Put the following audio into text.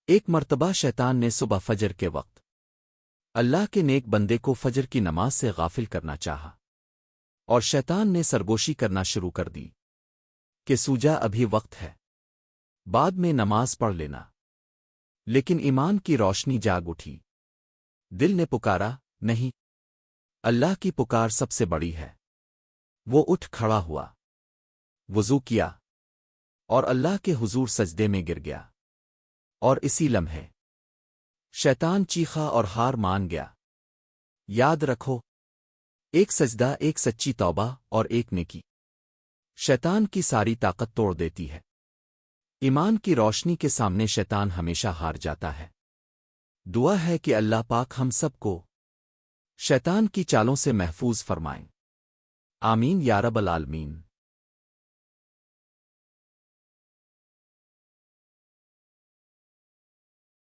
ایک مرتبہ شیطان نے صبح فجر کے وقت اللہ کے نیک بندے کو فجر کی نماز سے غافل کرنا چاہا، اور شیطان نے سرگوشی کرنا شروع کر دی کہ سوجا ابھی وقت ہے، بعد میں نماز پڑھ لینا۔ لیکن ایمان کی روشنی جاگ اٹھی، دل نے پکارا، نہیں، اللہ کی پکار سب سے بڑی ہے۔ وہ اٹھ کھڑا ہوا، وضو کیا، اور اللہ کے حضور سجدے میں گر گیا، اور اسی لمحے شیطان چیخا اور ہار مان گیا۔ یاد رکھو، ایک سجدہ، ایک سچی توبہ اور ایک نیکی شیطان کی ساری طاقت توڑ دیتی ہے۔ ایمان کی روشنی کے سامنے شیطان ہمیشہ ہار جاتا ہے۔ دعا ہے کہ اللہ پاک ہم سب کو شیطان کی چالوں سے محفوظ فرمائیں۔ آمین یا رب العالمین۔